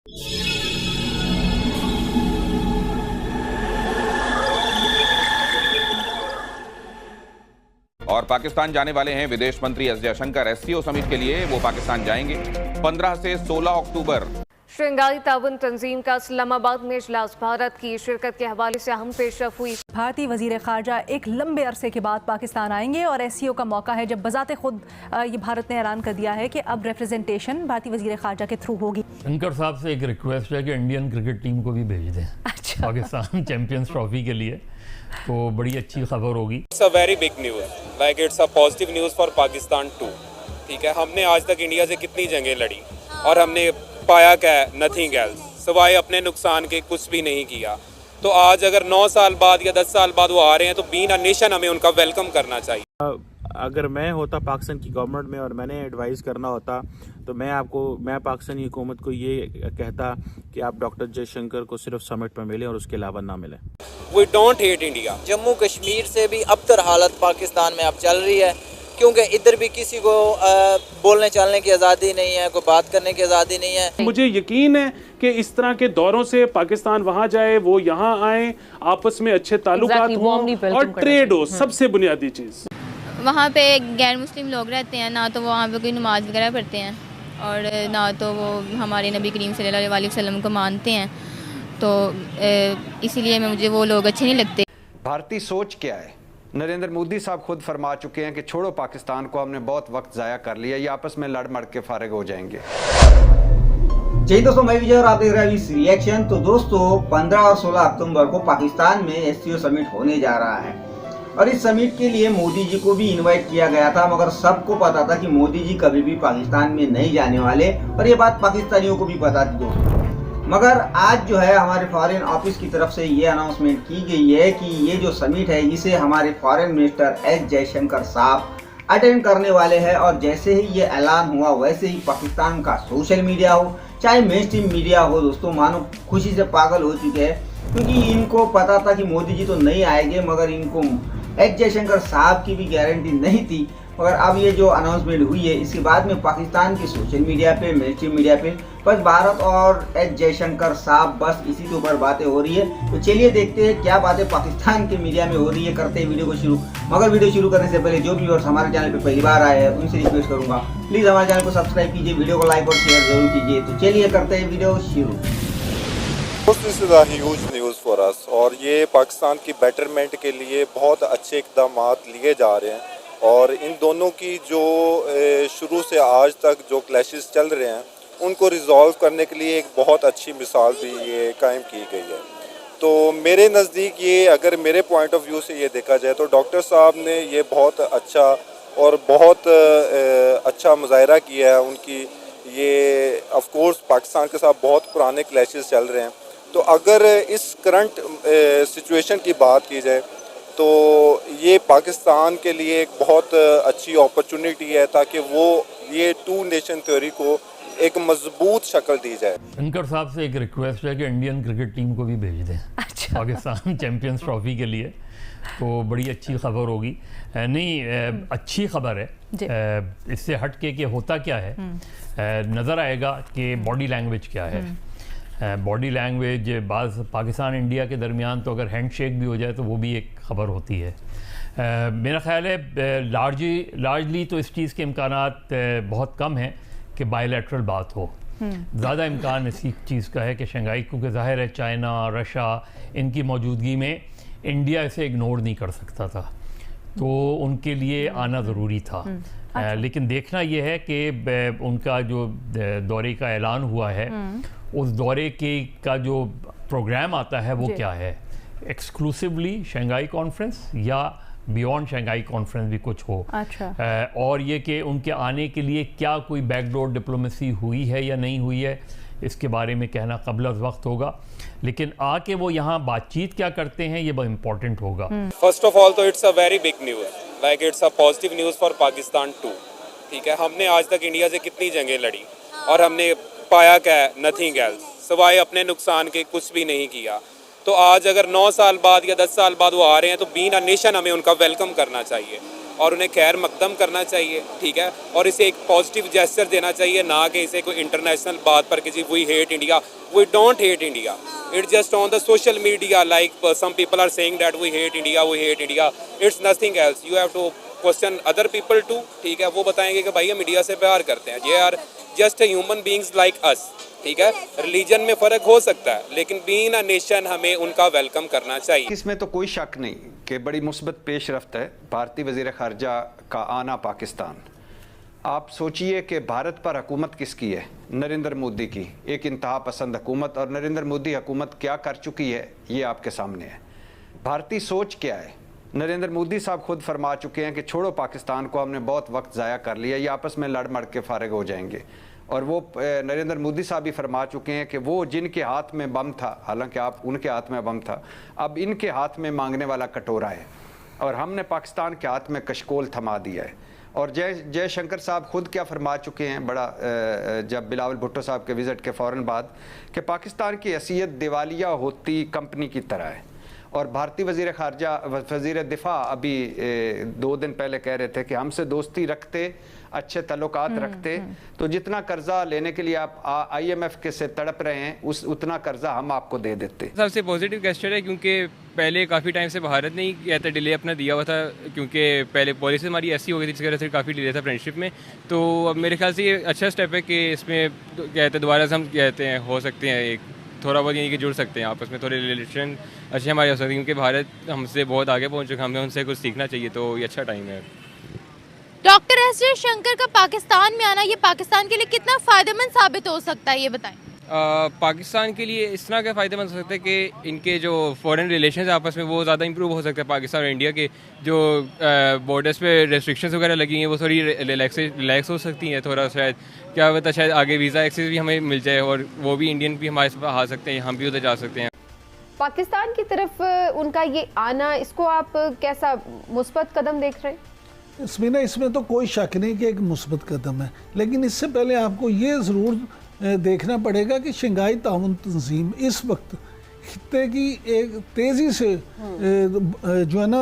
और पाकिस्तान जाने वाले हैं विदेश मंत्री एस जयशंकर। एससीओ समिट के लिए वो पाकिस्तान जाएंगे 15 से 16 अक्टूबर। शंघाई ताउन तंजीम का इस्लामाबाद में इजलास भारत की शिरकत के हवाले से अहम पेशरफ हुई। भारतीय वजीर खारजा एक लंबे अरसे के बाद पाकिस्तान आएंगे और एससीओ का मौका है जब बजाते खुद ये भारत ने ऐलान कर दिया है कि अब रिप्रेजेंटेशन भारतीय वजीर खारजा के थ्रू होगी। शंकर साहब से एक रिक्वेस्ट है कि इंडियन क्रिकेट टीम को भी भेज दें अच्छा। पाकिस्तान चैंपियंस ट्रॉफी के लिए, तो बड़ी अच्छी खबर होगी। It's a very big news, like it's a positive news for Pakistan too. ठीक है, हमने आज तक इंडिया से कितनी जंगें लड़ी और हमने पाया क्या है, नथिंग एल्स, सिवाय अपने नुकसान के कुछ भी नहीं किया। तो आज अगर 9 साल बाद या 10 साल बाद वो आ रहे हैं तो बीइंग अ नेशन हमें उनका वेलकम करना चाहिए। अगर मैं होता पाकिस्तान की गवर्नमेंट में और मैंने एडवाइस करना होता तो मैं पाकिस्तानी हुकूमत को ये कहता कि आप डॉक्टर जयशंकर को सिर्फ समिट पर मिलें और उसके अलावा ना मिलें। We don't hate India. Jammu Kashmir से भी अबतर हालत पाकिस्तान में अब चल रही है, क्योंकि इधर भी किसी को बोलने चालने की आज़ादी नहीं है, कोई बात करने की आज़ादी नहीं है। मुझे यकीन है कि इस तरह के दौरों से पाकिस्तान वहाँ जाए, वो यहाँ आए, आपस में अच्छे ताल्लुकात हों और ट्रेड हो, सबसे बुनियादी चीज़। वहाँ पे गैर मुस्लिम लोग रहते हैं, ना तो वो वहाँ पे कोई नमाज वगैरह पढ़ते हैं और ना तो वो हमारे नबी करीम सल्लल्लाहु अलैहि वसल्लम को मानते हैं, तो इसीलिए मुझे वो लोग अच्छे नहीं लगते। भारतीय सोच क्या है? नरेंद्र मोदी साहब खुद फरमा चुके हैं कि छोड़ो पाकिस्तान को, हमने बहुत वक्त ज़ाया कर लिया, ये आपस में लड़ मड़ के फारिग हो जाएंगे। जय दोस्तों, मैं विजय और आप देख रहे हैं इस रिएक्शन। तो दोस्तों 15 और 16 अक्टूबर को पाकिस्तान में एससीओ समिट होने जा रहा है और इस समिट के लिए मोदी जी को भी इनवाइट किया गया था, मगर सबको पता था कि मोदी जी कभी भी पाकिस्तान में नहीं जाने वाले और ये बात पाकिस्तानियों को भी पता थी दोस्तों। मगर आज जो है हमारे फॉरेन ऑफिस की तरफ से ये अनाउंसमेंट की गई है कि ये जो समिट है इसे हमारे फॉरेन मिनिस्टर एस जयशंकर साहब अटेंड करने वाले हैं। और जैसे ही ये ऐलान हुआ वैसे ही पाकिस्तान का सोशल मीडिया हो चाहे मेन स्ट्रीम मीडिया हो दोस्तों, मानो खुशी से पागल हो चुके हैं, क्योंकि इनको पता था कि मोदी जी तो नहीं आएंगे, मगर इनको एस जयशंकर साहब की भी गारंटी नहीं थी। मगर अब ये जो अनाउंसमेंट हुई है इसके बाद में पाकिस्तान के सोशल मीडिया पे, मेन स्ट्रीम मीडिया पे बस भारत और एस जयशंकर साहब बस इसी के ऊपर बातें हो रही है। तो चलिए देखते हैं क्या बातें पाकिस्तान के मीडिया में हो रही है। करते हैं वीडियो को शुरू। मगर वीडियो शुरू करने से पहले जो व्यूअर्स हमारे चैनल पे पहली बार आए हैं उनसे रिक्वेस्ट करूंगा प्लीज़ हमारे चैनल को सब्सक्राइब कीजिए, वीडियो को लाइक और शेयर जरूर कीजिए। तो चलिए करते हैं वीडियो शुरू। This is a huge news for us और ये पाकिस्तान की बेटरमेंट के लिए बहुत अच्छे इक़दाम लिए जा रहे हैं और इन दोनों की जो शुरू से आज तक जो क्लैशेस चल रहे हैं उनको रिज़ॉल्व करने के लिए एक बहुत अच्छी मिसाल भी ये कायम की गई है। तो मेरे नज़दीक ये, अगर मेरे पॉइंट ऑफ व्यू से ये देखा जाए तो डॉक्टर साहब ने ये बहुत अच्छा और बहुत अच्छा मुजाहरा किया है उनकी। ये ऑफ कोर्स पाकिस्तान के साथ बहुत पुराने क्लैशेस चल रहे हैं, तो अगर इस करंट सिचुएशन की बात की जाए तो ये पाकिस्तान के लिए एक बहुत अच्छी अपॉर्चुनिटी है ताकि वो ये टू नेशन थ्योरी को एक मजबूत शक्ल दी जाए। शंकर साहब से एक रिक्वेस्ट है कि इंडियन क्रिकेट टीम को भी भेज दें अच्छा। पाकिस्तान चैंपियंस ट्रॉफी के लिए, तो बड़ी अच्छी खबर होगी। नहीं, अच्छी खबर है। इससे हट के कि होता क्या है, नज़र आएगा कि बॉडी लैंग्वेज क्या है। बॉडी लैंग्वेज बाज़ पाकिस्तान इंडिया के दरमियान तो अगर हैंडशेक भी हो जाए तो वो भी एक ख़बर होती है। मेरा ख़्याल है लार्जली तो इस चीज़ के इम्कानात बहुत कम हैं कि बायलैटरल बात हो। ज़्यादा इम्कान इसी चीज़ का है कि शंघाई, क्योंकि ज़ाहिर है चाइना, रशिया, इनकी मौजूदगी में इंडिया इसे इग्नोर नहीं कर सकता था, तो उनके लिए आना ज़रूरी था। अच्छा। लेकिन देखना यह है कि उनका जो दौरे का ऐलान हुआ है उस दौरे का जो प्रोग्राम आता है वो क्या है, एक्सक्लूसिवली शंघाई कॉन्फ्रेंस या बियॉन्ड शंघाई कॉन्फ्रेंस भी कुछ हो। अच्छा। और ये कि उनके आने के लिए क्या कोई बैकडोर डिप्लोमेसी हुई है या नहीं हुई है, इसके बारे में कहना क़ब्ल अज़ वक्त होगा, लेकिन आके वो यहाँ बातचीत क्या करते हैं ये बहुत इंपॉर्टेंट होगा। फर्स्ट ऑफ ऑल तो it's a very big news, like it's a positive news for Pakistan too. ठीक है, हमने आज तक इंडिया से कितनी जंगें लड़ी और हमने पाया क्या है, नथिंग एल्स, सिवाय अपने नुकसान के कुछ भी नहीं किया। तो आज अगर 9 साल बाद या 10 साल बाद वो आ रहे हैं तो बीइंग अ नेशन हमें उनका वेलकम करना चाहिए और उन्हें खैर मकदम करना चाहिए, ठीक है, और इसे एक पॉजिटिव जेस्चर देना चाहिए, ना कि इसे कोई इंटरनेशनल बात पर कि जी we hate India, we don't hate India, it's just on the social media like some people are saying that we hate India, it's nothing else, you have to question other people too, ठीक है, वो बताएंगे कि भाई हम India से प्यार करते हैं, ये are just human beings like us, ठीक है, रिलीजन में फ़र्क हो सकता है लेकिन बीइंग अ नेशन हमें उनका वेलकम करना चाहिए। इसमें तो कोई शक नहीं कि बड़ी मुस्बत पेशरफ्त है भारतीय वज़ीर ख़ारजा का आना पाकिस्तान। आप सोचिए कि भारत पर हुकूमत किसकी है? नरेंद्र मोदी की, एक इंतहा पसंद हुकूमत, और नरेंद्र मोदी हुकूमत क्या कर चुकी है ये आपके सामने है। भारतीय सोच क्या है? नरेंद्र मोदी साहब खुद फरमा चुके हैं कि छोड़ो पाकिस्तान को, हमने बहुत वक्त ज़ाया कर लिया, ये आपस में लड़ मड़ के फारिग हो जाएंगे। और वो नरेंद्र मोदी साहब भी फरमा चुके हैं कि वो जिनके हाथ में बम था, हालांकि आप उनके हाथ में बम था, अब इनके हाथ में मांगने वाला कटोरा है, और हमने पाकिस्तान के हाथ में कशकोल थमा दिया है। और जयशंकर साहब खुद क्या फरमा चुके हैं बड़ा जब बिलावल भुट्टो साहब के विज़िट के फ़ौरन बाद, कि पाकिस्तान की हैसियत दिवालिया होती कंपनी की तरह है। और भारतीय वज़ीर दिफा अभी 2 दिन पहले कह रहे थे कि हमसे दोस्ती रखते, अच्छे तल्लुकात रखते, तो जितना कर्जा लेने के लिए आप IMF के से तड़प रहे हैं उतना कर्जा हम आपको दे देते। सबसे पॉजिटिव गेस्चर है, क्योंकि पहले काफ़ी टाइम से भारत ने ही कहता डिले अपना दिया हुआ था, क्योंकि पहले पॉलिसी हमारी ऐसी हो गई थी जिसकी वजह से काफ़ी डिले था फ्रेंडशिप में। तो अब मेरे ख्याल से ये अच्छा स्टेप है कि इसमें कहते दोबारा से हम कहते हैं हो सकते हैं एक थोड़ा बहुत यानी कि जुड़ सकते हैं आपस में, थोड़े रिलेशन अच्छे हमारे हो सकते हैं, क्योंकि भारत हमसे बहुत आगे पहुँच चुका, हमें उनसे कुछ सीखना चाहिए, तो ये अच्छा टाइम है। डॉक्टर एस जयशंकर का पाकिस्तान में आना ये पाकिस्तान के लिए कितना फ़ायदेमंद साबित हो सकता है, ये बताएं। पाकिस्तान के लिए इस तरह का फ़ायदेमंद हो सकता है कि इनके जो फॉरेन रिलेशंस आपस में वो ज़्यादा इंप्रूव हो सकता है। पाकिस्तान और इंडिया के जो बॉर्डर्स पे रेस्ट्रिक्शंस वगैरह लगी हैं वो थोड़ी रिलैक्स हो सकती हैं, थोड़ा शायद क्या पता शायद आगे वीज़ा एक्सेस भी हमें मिल जाए और वो भी इंडियन भी हमारे पास आ सकते हैं, हम भी उधर जा सकते हैं। पाकिस्तान की तरफ उनका ये आना, इसको आप कैसा मुस्बत कदम देख रहे हैं? इसमें तो कोई शक नहीं कि एक मुस्बत कदम है, लेकिन इससे पहले आपको ये ज़रूर देखना पड़ेगा कि शंघाई ताउन तंजीम इस वक्त खित्ते की एक तेज़ी से जो है ना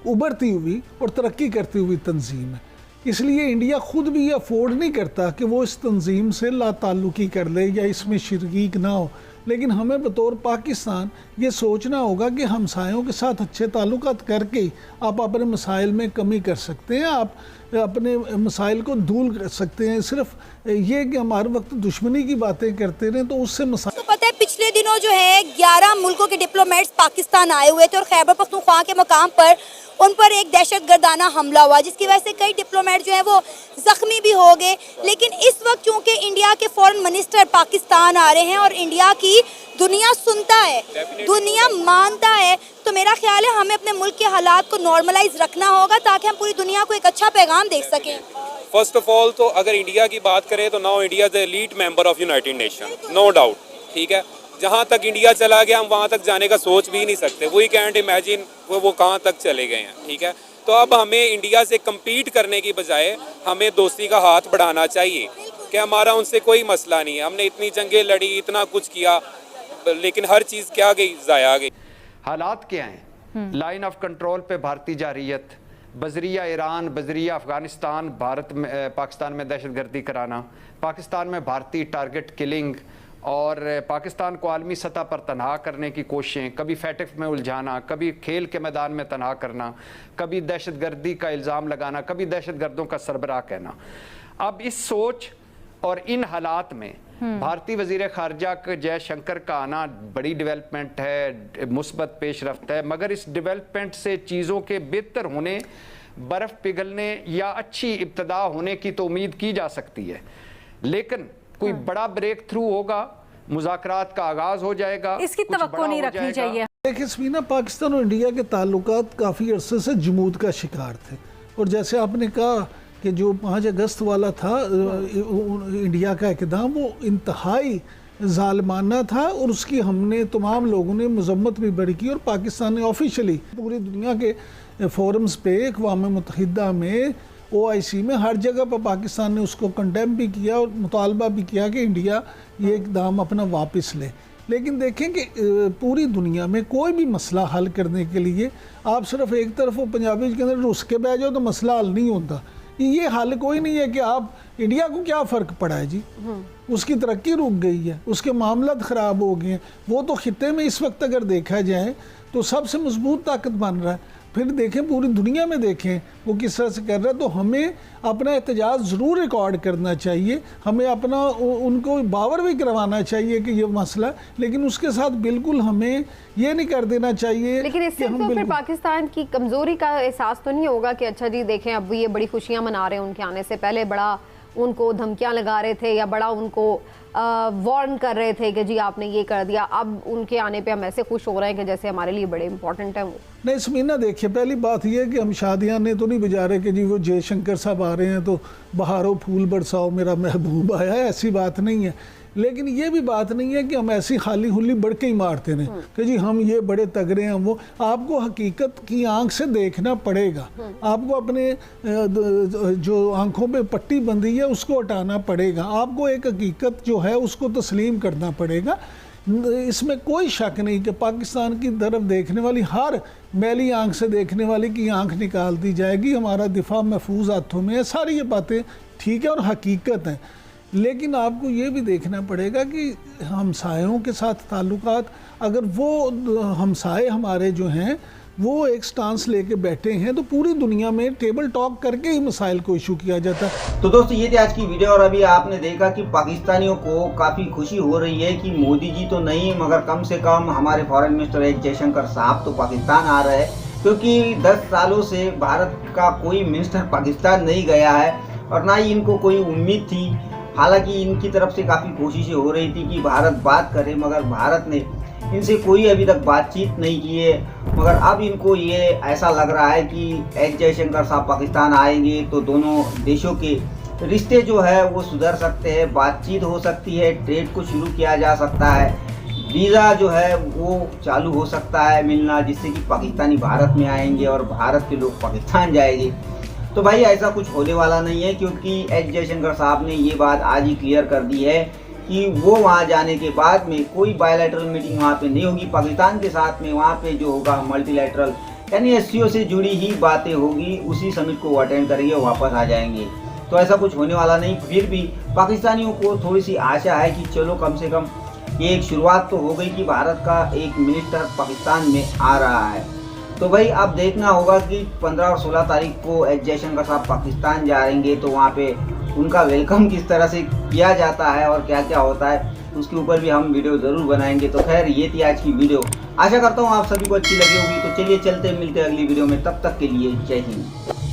उभरती हुई और तरक्की करती हुई तंजीम है। इसलिए इंडिया खुद भी ये अफोर्ड नहीं करता कि वो इस तंजीम से लाताल्लुकी कर ले या इसमें शरीक ना हो, लेकिन हमें बतौर पाकिस्तान ये सोचना होगा कि हमसायों के साथ अच्छे ताल्लुकात करके आप अपने मसाइल में कमी कर सकते हैं, आप अपने मसाइल को दूर कर सकते हैं। सिर्फ ये कि हमारे वक्त दुश्मनी की बातें करते रहें तो उससे मसाइल। तो पता है पिछले दिनों जो है 11 मुल्कों के डिप्लोमेट्स पाकिस्तान आए हुए थे और खैबर पख्तूनख्वा के मकाम पर उन पर एक दहशतगर्दाना हमला हुआ, जिसकी वजह से कई डिप्लोमेट जो है वो जख्मी भी हो गए। लेकिन इस वक्त चूंकि इंडिया के फॉरेन मिनिस्टर पाकिस्तान आ रहे हैं और इंडिया की दुनिया सुनता है, दुनिया मानता है, तो मेरा ख्याल है हमें अपने मुल्क के हालात को नॉर्मलाइज रखना होगा ताकि हम पूरी दुनिया को एक अच्छा पैगाम दे सकें। फर्स्ट ऑफ ऑल तो अगर इंडिया की बात करें तो now India is elite member of United Nation, no doubt, ठीक है। जहाँ तक इंडिया चला गया हम वहाँ तक जाने का सोच भी नहीं सकते, वी कैंट इमेजिन वो कहाँ तक चले गए हैं, ठीक है। तो अब हमें इंडिया से कम्पीट करने की बजाय हमें दोस्ती का हाथ बढ़ाना चाहिए कि हमारा उनसे कोई मसला नहीं है, हमने इतनी जंगें लड़ी, इतना कुछ किया, लेकिन हर चीज़ क्या गई, ज़ाया गई। हालात क्या हैं? लाइन ऑफ कंट्रोल पे भारतीय जारियत, बजरिया ईरान, बजरिया अफगानिस्तान, भारत में पाकिस्तान में दहशतगर्दी कराना, पाकिस्तान में भारतीय टारगेट किलिंग और पाकिस्तान को आलमी सतह पर तनहा करने की कोशिशें, कभी फैटिफ में उलझाना, कभी खेल के मैदान में तनहा करना, कभी दहशतगर्दी का इल्ज़ाम लगाना, कभी दहशतगर्दों का सरबराह कहना। अब इस सोच और इन हालात में भारतीय वज़ीर ख़ारजा के जयशंकर का आना बड़ी डेवलपमेंट है, मुस्बत पेशरफ्त है, मगर इस डेवलपमेंट से चीज़ों के बेहतर होने, बर्फ़ पिघलने या अच्छी इब्तदा होने की तो उम्मीद की जा सकती है, लेकिन कोई बड़ा ब्रेक थ्रू होगा, मुज़ाकरात का आगाज़ हो जाएगा, इसकी तवक्को नहीं रखनी चाहिए। देखिए स्मीना, पाकिस्तान और इंडिया के ताल्लुकात काफ़ी अरसे से जमूद का शिकार थे, और जैसे आपने कहा कि जो 5 अगस्त वाला था इंडिया का इक़दाम, वो इंतहाई ज़ालिमाना था और उसकी हमने तमाम लोगों ने मजम्मत भी बड़ी की, और पाकिस्तान ने ऑफिशियली पूरी दुनिया के फोरम्स पे, अक़वाम मुत्तहिदा में, OIC में, हर जगह पर पाकिस्तान ने उसको कंडेम भी किया और मुतालबा भी किया कि इंडिया ये इक़दाम अपना वापस ले। लेकिन देखें कि पूरी दुनिया में कोई भी मसला हल करने के लिए आप सिर्फ एक तरफ वो पंजाबी के अंदर रुस के बह जाओ तो मसला हल नहीं होता। ये हल कोई नहीं है कि आप इंडिया को क्या फ़र्क पड़ा है जी, उसकी तरक्की रुक गई है, उसके मामलात ख़राब हो गए हैं। वो तो खित्ते में इस वक्त अगर देखा जाए तो सबसे मजबूत ताकत बन रहा है। फिर देखें पूरी दुनिया में देखें वो किस तरह से कर रहा है। तो हमें अपना एहतजाज ज़रूर रिकॉर्ड करना चाहिए, हमें अपना उनको बावर भी करवाना चाहिए कि ये मसला, लेकिन उसके साथ बिल्कुल हमें ये नहीं कर देना चाहिए। लेकिन इससे तो फिर पाकिस्तान की कमज़ोरी का एहसास तो नहीं होगा कि अच्छा जी देखें अब ये बड़ी खुशियाँ मना रहे हैं, उनके आने से पहले बड़ा उनको धमकियाँ लगा रहे थे या बड़ा उनको वार्न कर रहे थे कि जी आपने ये कर दिया, अब उनके आने पे हम ऐसे खुश हो रहे हैं कि जैसे हमारे लिए बड़े इंपॉर्टेंट हैं वो। नहीं समीना देखिए, पहली बात यह है कि हम शादियाँ ने तो नहीं बजा रहे कि जी वो जयशंकर साहब आ रहे हैं तो बहारों फूल बरसाओ मेरा महबूब आया है, ऐसी बात नहीं है। लेकिन ये भी बात नहीं है कि हम ऐसी खाली हुल्ली बढ़ के ही मारते रहें कि जी हम ये बड़े तगड़े हैं। वो आपको हकीकत की आंख से देखना पड़ेगा, आपको अपने जो आंखों पे पट्टी बंधी है उसको हटाना पड़ेगा, आपको एक हकीकत जो है उसको तस्लीम करना पड़ेगा। इसमें कोई शक नहीं कि पाकिस्तान की तरफ देखने वाली हर मैली आंख से देखने वाली की आंख निकाल दी जाएगी। हमारा दिफा महफूज हाथों में है, सारी ये बातें ठीक है और हकीकत हैं। लेकिन आपको ये भी देखना पड़ेगा कि हमसायों के साथ ताल्लुकात, अगर वो हमसाए हमारे जो हैं वो एक स्टांस लेके बैठे हैं तो पूरी दुनिया में टेबल टॉक करके ही मसाइल को इशू किया जाता है। तो दोस्तों ये थी आज की वीडियो और अभी आपने देखा कि पाकिस्तानियों को काफ़ी खुशी हो रही है कि मोदी जी तो नहीं मगर कम से कम हमारे फॉरेन मिनिस्टर एस जयशंकर साहब तो पाकिस्तान आ रहे हैं, क्योंकि 10 सालों से भारत का कोई मिनिस्टर पाकिस्तान नहीं गया है और ना ही इनको कोई उम्मीद थी। हालांकि इनकी तरफ से काफ़ी कोशिशें हो रही थी कि भारत बात करे, मगर भारत ने इनसे कोई अभी तक बातचीत नहीं की है। मगर अब इनको ये ऐसा लग रहा है कि एस जयशंकर साहब पाकिस्तान आएंगे तो दोनों देशों के रिश्ते जो है वो सुधर सकते हैं, बातचीत हो सकती है, ट्रेड को शुरू किया जा सकता है, वीज़ा जो है वो चालू हो सकता है मिलना, जिससे कि पाकिस्तानी भारत में आएंगे और भारत के लोग पाकिस्तान जाएंगे। तो भाई ऐसा कुछ होने वाला नहीं है, क्योंकि एस जयशंकर साहब ने ये बात आज ही क्लियर कर दी है कि वो वहाँ जाने के बाद में कोई बायलैटरल मीटिंग वहाँ पे नहीं होगी पाकिस्तान के साथ में। वहाँ पे जो होगा मल्टीलैटरल यानी एससीओ से जुड़ी ही बातें होगी, उसी समिट को अटेंड करेंगे और वापस आ जाएंगे। तो ऐसा कुछ होने वाला नहीं। फिर भी पाकिस्तानियों को थोड़ी सी आशा है कि चलो कम से कम ये एक शुरुआत तो हो गई कि भारत का एक मिनिस्टर पाकिस्तान में आ रहा है। तो भाई अब देखना होगा कि 15 और 16 तारीख को एस जयशंकर साहब पाकिस्तान जाएंगे तो वहाँ पे उनका वेलकम किस तरह से किया जाता है और क्या क्या होता है उसके ऊपर भी हम वीडियो ज़रूर बनाएंगे। तो खैर ये थी आज की वीडियो, आशा करता हूँ आप सभी को अच्छी लगी होगी। तो चलिए चलते मिलते अगली वीडियो में, तब तक के लिए जय हिंद।